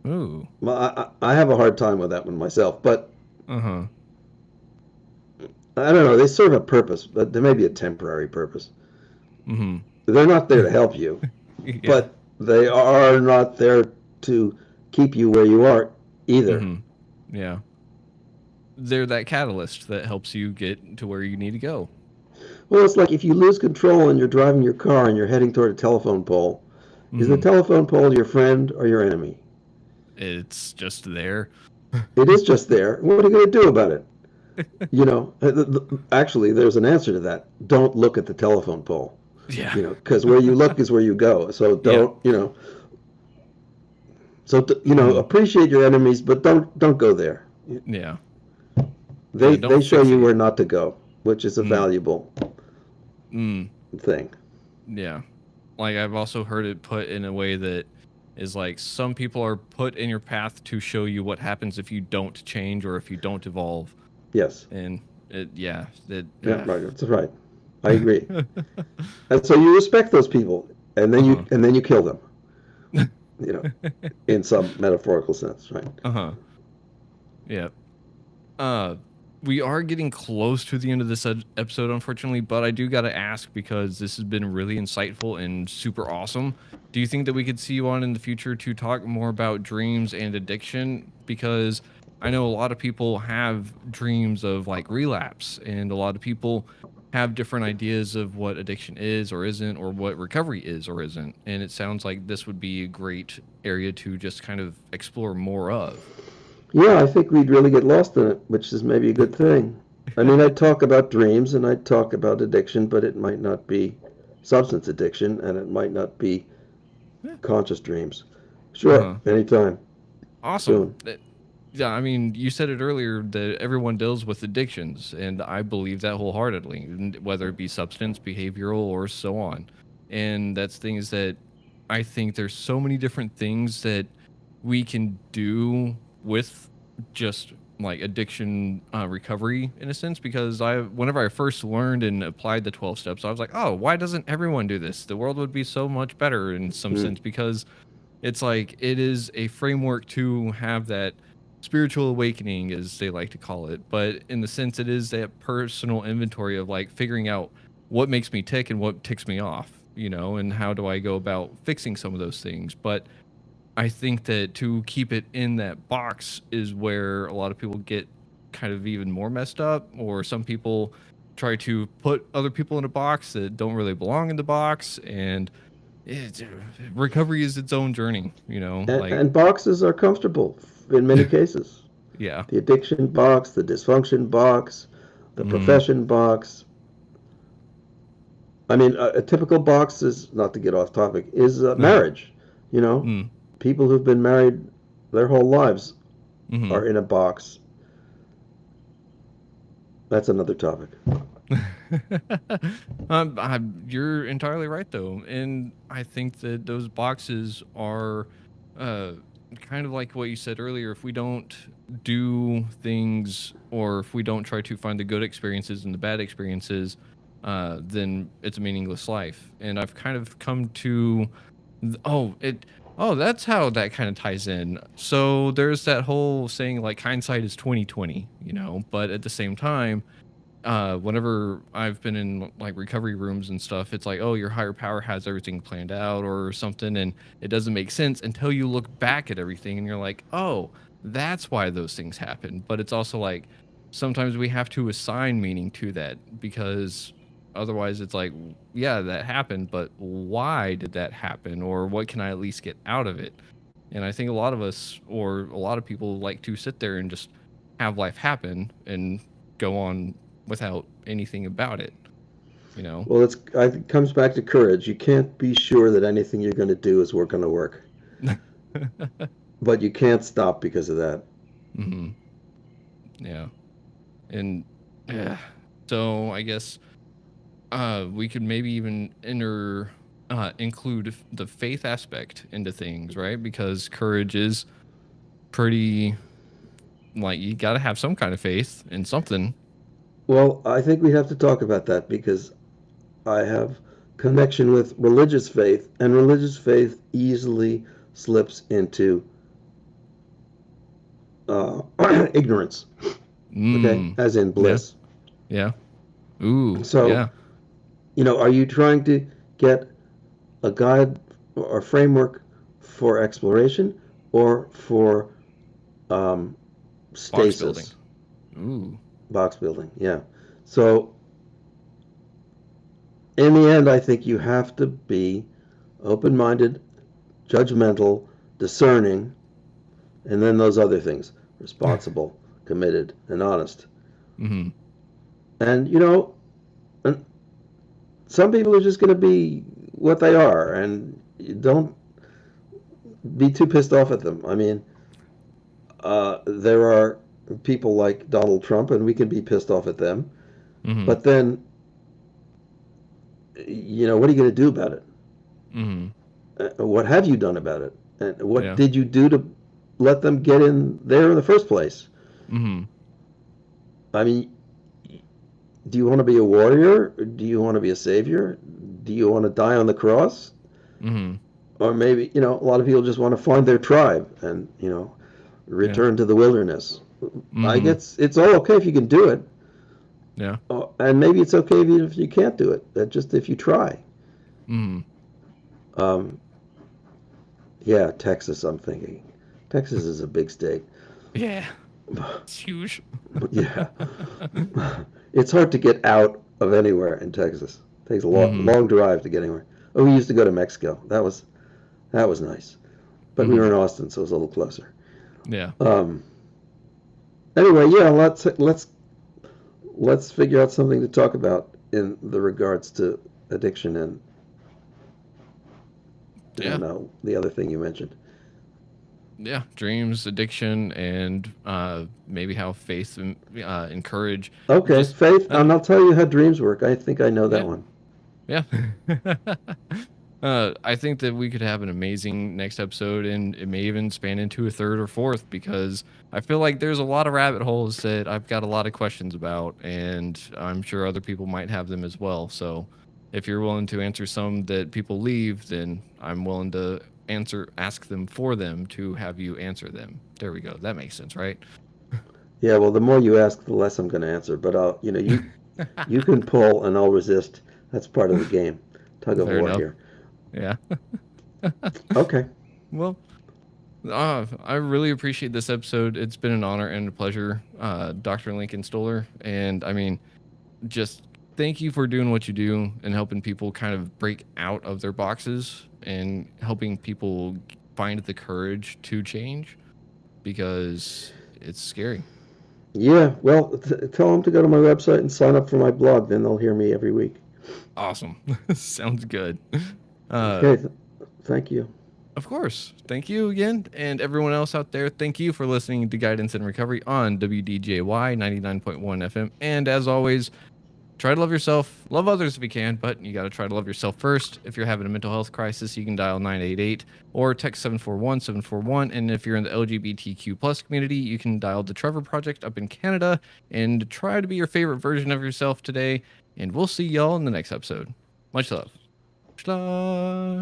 Ooh. Well, I have a hard time with that one myself, but Uh-huh. I don't know. They serve a purpose, but there may be a temporary purpose. Mm-hmm. They're not there to help you, Yeah. but they are not there to keep you where you are either. Mm-hmm. Yeah. They're that catalyst that helps you get to where you need to go. Well, it's like if you lose control and you're driving your car and you're heading toward a telephone pole, is the Mm-hmm. telephone pole your friend or your enemy? It's just there. It is just there. What are you going to do about it? Actually, there's an answer to that. Don't look at the telephone pole. Yeah. Because where you look is where you go. So Yeah. don't. So Mm-hmm. appreciate your enemies, but don't go there. Yeah. Yeah. They Don't show you fixate. where not to go, which is a Mm, valuable mm, thing. yeah. Like I've also heard it put in a way that is like some people are put in your path to show you what happens if you don't change or if you don't evolve. Yes. And it, yeah, it, Yeah, right. That's right. I agree. And so you respect those people, uh-huh. and then you kill them. You know, in some metaphorical sense, right? Uh-huh. Yeah. Uh, we are getting close to the end of this episode, unfortunately, but I do got to ask because this has been really insightful and super awesome. Do you think that we could see you on in the future to talk more about dreams and addiction? Because I know a lot of people have dreams of like relapse, and a lot of people have different ideas of what addiction is or isn't, or what recovery is or isn't. And it sounds like this would be a great area to just kind of explore more of. Yeah, I think we'd really get lost in it, which is maybe a good thing. I mean, I'd talk about dreams and I'd talk about addiction, but it might not be substance addiction and it might not be conscious dreams. Sure, Uh-huh. anytime, Awesome. soon. Yeah, I mean, you said it earlier that everyone deals with addictions, and I believe that wholeheartedly, whether it be substance, behavioral, or so on. And that's things that I think there's so many different things that we can do with just like addiction recovery in a sense. Because whenever I first learned and applied the 12 steps, I was like, oh, why doesn't everyone do this? The world would be so much better in some Mm. sense because it's like it is a framework to have that spiritual awakening, as they like to call it. But in the sense, it is that personal inventory of like figuring out what makes me tick and what ticks me off, and how do I go about fixing some of those things. But I think that to keep it in that box is where a lot of people get kind of even more messed up, or some people try to put other people in a box that don't really belong in the box. And it's, recovery is its own journey, like, And boxes are comfortable in many cases. yeah. The addiction box, the dysfunction box, the Mm, profession box. I mean, a typical box is, not to get off topic, is uh-huh. marriage. You know, Mm, people who've been married their whole lives mm-hmm. are in a box. That's another topic. You're entirely right, though, and I think that those boxes are uh, kind of like what you said earlier. If we don't do things, or if we don't try to find the good experiences and the bad experiences, then it's a meaningless life. And I've kind of come to, oh, it. Oh, that's how that kind of ties in. So there's that whole saying like hindsight is 2020, but at the same time, whenever I've been in like recovery rooms and stuff, it's like, oh, your higher power has everything planned out or something, and it doesn't make sense until you look back at everything and you're like, oh, that's why those things happen. But it's also like sometimes we have to assign meaning to that because otherwise it's like, yeah, that happened, but why did that happen? Or what can I at least get out of it? And I think a lot of us or a lot of people like to sit there and just have life happen and go on without anything about it, you know? Well, it comes back to courage. You can't be sure that anything you're going to do is going to work, but you can't stop because of that. hmm Yeah. And yeah. So I guess we could maybe even include the faith aspect into things, right? Because courage is pretty like you got to have some kind of faith in something. Well, I think we have to talk about that because I have connection with religious faith, and religious faith easily slips into ignorance. Okay, Mm. as in Yeah. bliss. Yeah. Ooh. So, Yeah. are you trying to get a guide or framework for exploration or for um, Box building. stasis, Ooh. box building? Yeah. So, in the end, I think you have to be open minded, judgmental, discerning, and then those other things responsible, committed, and honest. Mm-hmm. And, and some people are just going to be what they are, and you don't be too pissed off at them. I mean, there are people like Donald Trump, and we can be pissed off at them. Mm-hmm. But then, what are you going to do about it? Mm-hmm. What have you done about it? And what Yeah. did you do to let them get in there in the first place? Mm-hmm. I mean, do you want to be a warrior? Do you want to be a savior? Do you want to die on the cross? Mm-hmm. Or maybe, a lot of people just want to find their tribe and, Yeah. return to the wilderness. I Mm-hmm. guess it's all okay if you can do it. Yeah. And maybe it's okay if you can't do it, just if you try. Mm-hmm. Um, yeah, Texas, I'm thinking. Texas is a big state. Yeah. It's huge. Yeah. It's hard to get out of anywhere in Texas. It takes a Mm-hmm. long drive to get anywhere. Oh, we used to go to Mexico. That was nice. But we were Mm-hmm. in Austin, so it was a little closer. Yeah. Um, anyway, yeah, let's figure out something to talk about in the regards to addiction and Yeah. the other thing you mentioned. Yeah. Dreams, addiction, and maybe how faith and courage. Okay, Just Faith, I and don't. I'll tell you how dreams work. I think I know that Yeah. one. Yeah. I think that we could have an amazing next episode, and it may even span into a third or fourth, because I feel like there's a lot of rabbit holes that I've got a lot of questions about, and I'm sure other people might have them as well. So if you're willing to answer some that people leave, then I'm willing to ask them for them to have you answer them. There we go. That makes sense, right? Yeah, well, the more you ask, the less I'm going to answer. But you can pull, and I'll resist. That's part of the game. Tug of Fair war enough. here. Yeah. Okay. Well, I really appreciate this episode. It's been an honor and a pleasure, Dr. Lincoln Stoller. And I mean, just thank you for doing what you do and helping people kind of break out of their boxes and helping people find the courage to change, because it's scary. Yeah, well, tell them to go to my website and sign up for my blog. Then they'll hear me every week. Awesome. Sounds good. Uh, Okay, thank you. Of course. Thank you again. And everyone else out there, thank you for listening to Guidance and Recovery on WDJY 99.1 FM. And as always, try to love yourself, love others if you can, but you got to try to love yourself first. If you're having a mental health crisis, you can dial 988 or text 741-741. And if you're in the LGBTQ plus community, you can dial the Trevor Project up in Canada and try to be your favorite version of yourself today. And we'll see y'all in the next episode. Much love. Much love.